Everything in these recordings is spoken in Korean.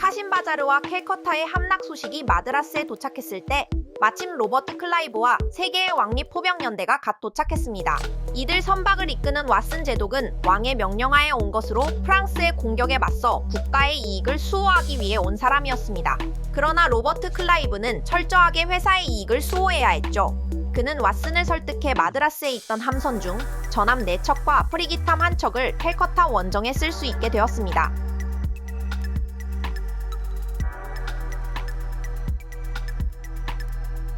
카신바자르와 캘커타의 함락 소식이 마드라스에 도착했을 때 마침 로버트 클라이브와 세계의 왕립 포병연대가 갓 도착했습니다. 이들 선박을 이끄는 왓슨 제독은 왕의 명령하에 온 것으로 프랑스의 공격에 맞서 국가의 이익을 수호하기 위해 온 사람이었습니다. 그러나 로버트 클라이브는 철저하게 회사의 이익을 수호해야 했죠. 그는 왓슨을 설득해 마드라스에 있던 함선 중 전함 4척과 프리기탐 1척을 캘커타 원정에 쓸 수 있게 되었습니다.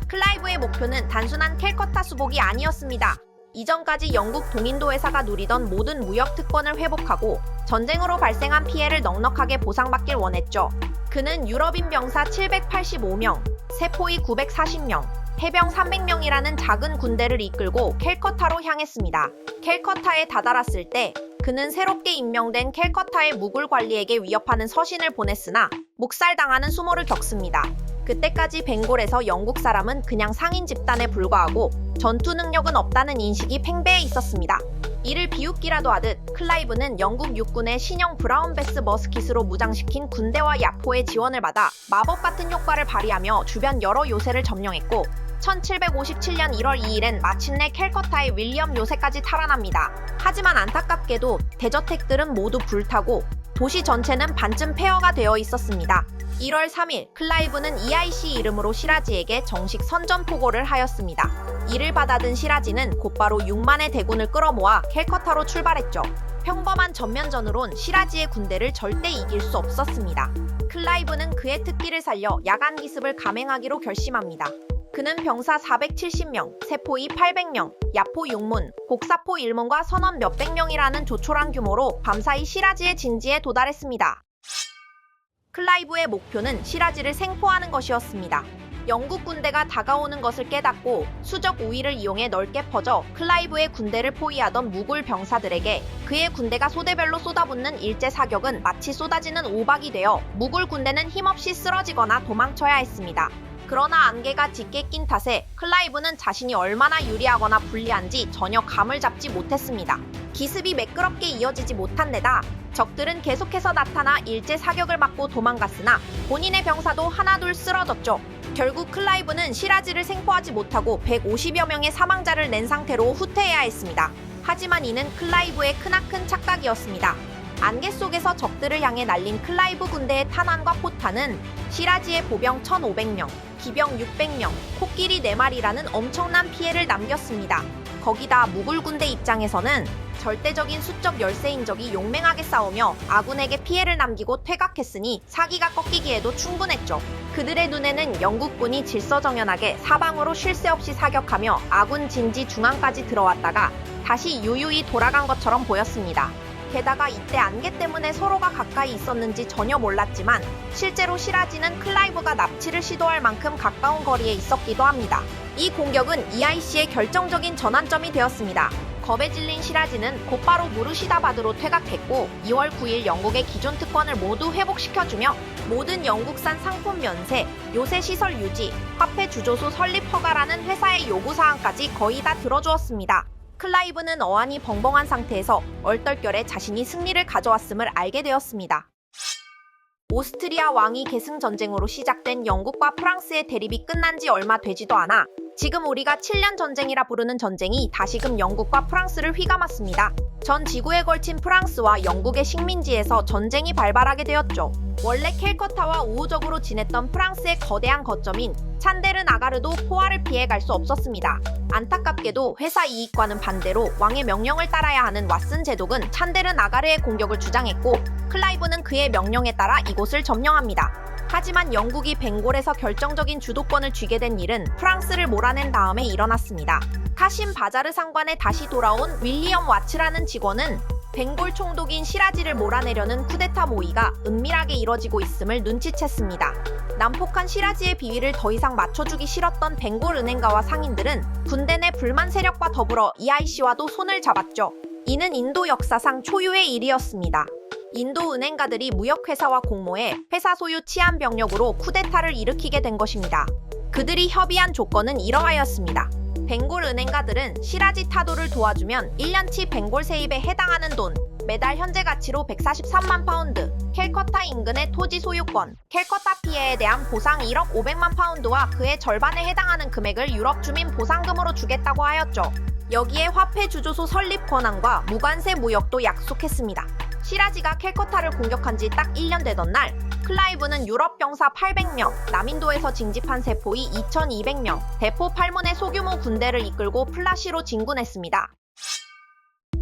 클라이브의 목표는 단순한 캘커타 수복이 아니었습니다. 이전까지 영국 동인도 회사가 누리던 모든 무역 특권을 회복하고 전쟁으로 발생한 피해를 넉넉하게 보상받길 원했죠. 그는 유럽인 병사 785명, 세포위 940명, 해병 300명이라는 작은 군대를 이끌고 캘커타로 향했습니다. 캘커타에 다다랐을 때 그는 새롭게 임명된 캘커타의 무굴 관리에게 위협하는 서신을 보냈으나 묵살당하는 수모를 겪습니다. 그때까지 벵골에서 영국 사람은 그냥 상인 집단에 불과하고 전투 능력은 없다는 인식이 팽배해 있었습니다. 이를 비웃기라도 하듯 클라이브는 영국 육군의 신형 브라운 베스 머스킷으로 무장시킨 군대와 야포의 지원을 받아 마법 같은 효과를 발휘하며 주변 여러 요새를 점령했고 1757년 1월 2일엔 마침내 캘커타의 윌리엄 요새까지 탈환합니다. 하지만 안타깝게도 대저택들은 모두 불타고 도시 전체는 반쯤 폐허가 되어 있었습니다. 1월 3일 클라이브는 EIC 이름으로 시라지에게 정식 선전포고를 하였습니다. 이를 받아든 시라지는 곧바로 6만의 대군을 끌어모아 캘커타로 출발했죠. 평범한 전면전으론 시라지의 군대를 절대 이길 수 없었습니다. 클라이브는 그의 특기를 살려 야간 기습을 감행하기로 결심합니다. 그는 병사 470명, 세포위 800명, 야포 6문, 곡사포 1문과 선원 몇백 명이라는 조촐한 규모로 밤사이 시라지의 진지에 도달했습니다. 클라이브의 목표는 시라지를 생포하는 것이었습니다. 영국 군대가 다가오는 것을 깨닫고 수적 우위를 이용해 넓게 퍼져 클라이브의 군대를 포위하던 무굴 병사들에게 그의 군대가 소대별로 쏟아붓는 일제 사격은 마치 쏟아지는 우박이 되어 무굴 군대는 힘없이 쓰러지거나 도망쳐야 했습니다. 그러나 안개가 짙게 낀 탓에 클라이브는 자신이 얼마나 유리하거나 불리한지 전혀 감을 잡지 못했습니다. 기습이 매끄럽게 이어지지 못한 데다 적들은 계속해서 나타나 일제 사격을 받고 도망갔으나 본인의 병사도 하나둘 쓰러졌죠. 결국 클라이브는 시라지를 생포하지 못하고 150여 명의 사망자를 낸 상태로 후퇴해야 했습니다. 하지만 이는 클라이브의 크나큰 착각이었습니다. 안개 속에서 적들을 향해 날린 클라이브 군대의 탄환과 포탄은 시라지의 보병 1,500명, 기병 600명, 코끼리 4마리라는 엄청난 피해를 남겼습니다. 거기다 무굴 군대 입장에서는 절대적인 수적 열세인 적이 용맹하게 싸우며 아군에게 피해를 남기고 퇴각했으니 사기가 꺾이기에도 충분했죠. 그들의 눈에는 영국군이 질서정연하게 사방으로 쉴 새 없이 사격하며 아군 진지 중앙까지 들어왔다가 다시 유유히 돌아간 것처럼 보였습니다. 게다가 이때 안개 때문에 서로가 가까이 있었는지 전혀 몰랐지만 실제로 시라지는 클라이브가 납치를 시도할 만큼 가까운 거리에 있었기도 합니다. 이 공격은 EIC의 결정적인 전환점이 되었습니다. 겁에 질린 시라지는 곧바로 무르시다바드로 퇴각했고 2월 9일 영국의 기존 특권을 모두 회복시켜주며 모든 영국산 상품 면세, 요새 시설 유지, 화폐 주조소 설립 허가라는 회사의 요구사항까지 거의 다 들어주었습니다. 클라이브는 어안이 벙벙한 상태에서 얼떨결에 자신이 승리를 가져왔음을 알게 되었습니다. 오스트리아 왕위 계승 전쟁으로 시작된 영국과 프랑스의 대립이 끝난 지 얼마 되지도 않아 지금 우리가 7년 전쟁이라 부르는 전쟁이 다시금 영국과 프랑스를 휘감았습니다. 전 지구에 걸친 프랑스와 영국의 식민지에서 전쟁이 발발하게 되었죠. 원래 캘커타와 우호적으로 지냈던 프랑스의 거대한 거점인 찬데르 나가르도 포화를 피해 갈 수 없었습니다. 안타깝게도 회사 이익과는 반대로 왕의 명령을 따라야 하는 왓슨 제독은 찬데르 나가르의 공격을 주장했고 클라이브는 그의 명령에 따라 이곳을 점령합니다. 하지만 영국이 벵골에서 결정적인 주도권을 쥐게 된 일은 프랑스를 몰아낸 다음에 일어났습니다. 카신 바자르 상관에 다시 돌아온 윌리엄 와츠라는 직원은 벵골 총독인 시라지를 몰아내려는 쿠데타 모의가 은밀하게 이뤄지고 있음을 눈치챘습니다. 난폭한 시라지의 비위를 더 이상 맞춰주기 싫었던 벵골 은행가와 상인들은 군대 내 불만 세력과 더불어 EIC와도 손을 잡았죠. 이는 인도 역사상 초유의 일이었습니다. 인도 은행가들이 무역회사와 공모해 회사 소유 치안 병력으로 쿠데타를 일으키게 된 것입니다. 그들이 협의한 조건은 이러하였습니다. 벵골 은행가들은 시라지 타도를 도와주면 1년치 벵골 세입에 해당하는 돈 매달 현재 가치로 143만 파운드, 캘커타 인근의 토지 소유권, 캘커타 피해에 대한 보상 1억 500만 파운드와 그의 절반에 해당하는 금액을 유럽 주민 보상금으로 주겠다고 하였죠. 여기에 화폐 주조소 설립 권한과 무관세 무역도 약속했습니다. 시라지가 캘커타를 공격한 지 딱 1년 되던 날, 클라이브는 유럽 병사 800명, 남인도에서 징집한 세포이 2200명, 대포 8문의 소규모 군대를 이끌고 플라시로 진군했습니다.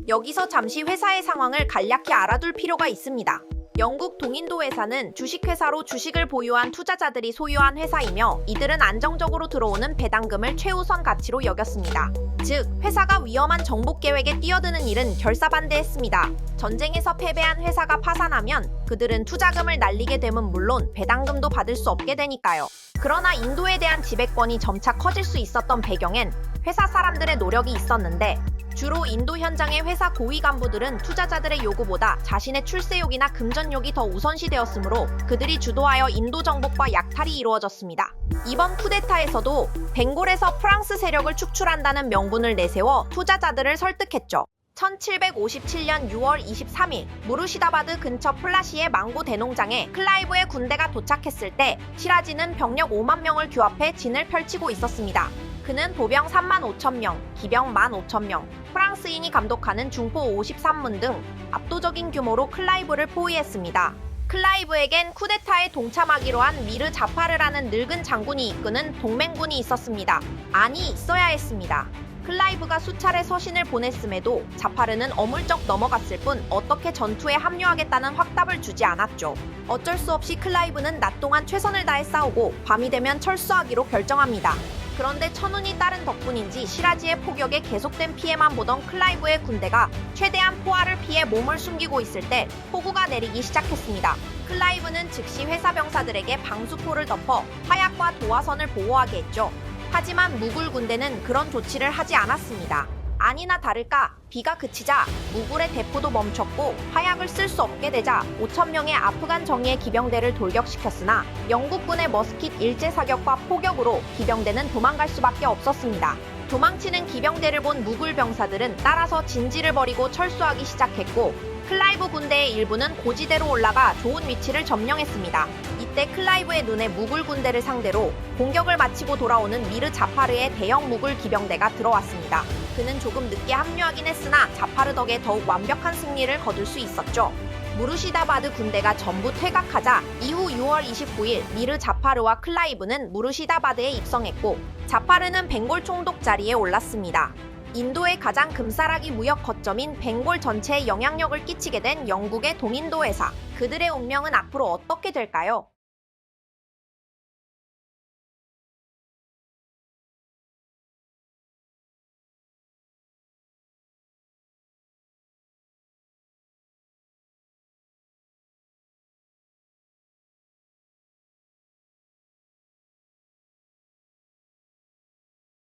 여기서 잠시 회사의 상황을 간략히 알아둘 필요가 있습니다. 영국 동인도 회사는 주식회사로 주식을 보유한 투자자들이 소유한 회사이며 이들은 안정적으로 들어오는 배당금을 최우선 가치로 여겼습니다. 즉, 회사가 위험한 정복 계획에 뛰어드는 일은 결사반대했습니다. 전쟁에서 패배한 회사가 파산하면 그들은 투자금을 날리게 되면 물론 배당금도 받을 수 없게 되니까요. 그러나 인도에 대한 지배권이 점차 커질 수 있었던 배경엔 회사 사람들의 노력이 있었는데 주로 인도 현장의 회사 고위 간부들은 투자자들의 요구보다 자신의 출세욕이나 금전욕이 더 우선시되었으므로 그들이 주도하여 인도 정복과 약탈이 이루어졌습니다. 이번 쿠데타에서도 벵골에서 프랑스 세력을 축출한다는 명분을 내세워 투자자들을 설득했죠. 1757년 6월 23일 무르시다바드 근처 플라시의 망고 대농장에 클라이브의 군대가 도착했을 때 시라지는 병력 5만 명을 규합해 진을 펼치고 있었습니다. 그는 보병 3만 5천 명, 기병 1만 5천 명, 프랑스인이 감독하는 중포 53문 등 압도적인 규모로 클라이브를 포위했습니다. 클라이브에겐 쿠데타에 동참하기로 한 미르 자파르라는 늙은 장군이 이끄는 동맹군이 있었습니다. 아니, 있어야 했습니다. 클라이브가 수차례 서신을 보냈음에도 자파르는 어물쩍 넘어갔을 뿐 어떻게 전투에 합류하겠다는 확답을 주지 않았죠. 어쩔 수 없이 클라이브는 낮 동안 최선을 다해 싸우고 밤이 되면 철수하기로 결정합니다. 그런데 천운이 따른 덕분인지 시라지의 포격에 계속된 피해만 보던 클라이브의 군대가 최대한 포화를 피해 몸을 숨기고 있을 때 폭우가 내리기 시작했습니다. 클라이브는 즉시 회사 병사들에게 방수포를 덮어 화약과 도화선을 보호하게 했죠. 하지만 무굴 군대는 그런 조치를 하지 않았습니다. 아니나 다를까 비가 그치자 무굴의 대포도 멈췄고 화약을 쓸 수 없게 되자 5천 명의 아프간 정예의 기병대를 돌격시켰으나 영국군의 머스킷 일제 사격과 포격으로 기병대는 도망갈 수밖에 없었습니다. 도망치는 기병대를 본 무굴 병사들은 따라서 진지를 벌이고 철수하기 시작했고 클라이브 군대의 일부는 고지대로 올라가 좋은 위치를 점령했습니다. 이때 클라이브의 눈에 무굴 군대를 상대로 공격을 마치고 돌아오는 미르 자파르의 대형 무굴 기병대가 들어왔습니다. 그는 조금 늦게 합류하긴 했으나 자파르 덕에 더욱 완벽한 승리를 거둘 수 있었죠. 무르시다바드 군대가 전부 퇴각하자 이후 6월 29일 미르 자파르와 클라이브는 무르시다바드에 입성했고 자파르는 벵골 총독 자리에 올랐습니다. 인도의 가장 금싸라기 무역 거점인 벵골 전체에 영향력을 끼치게 된 영국의 동인도 회사. 그들의 운명은 앞으로 어떻게 될까요?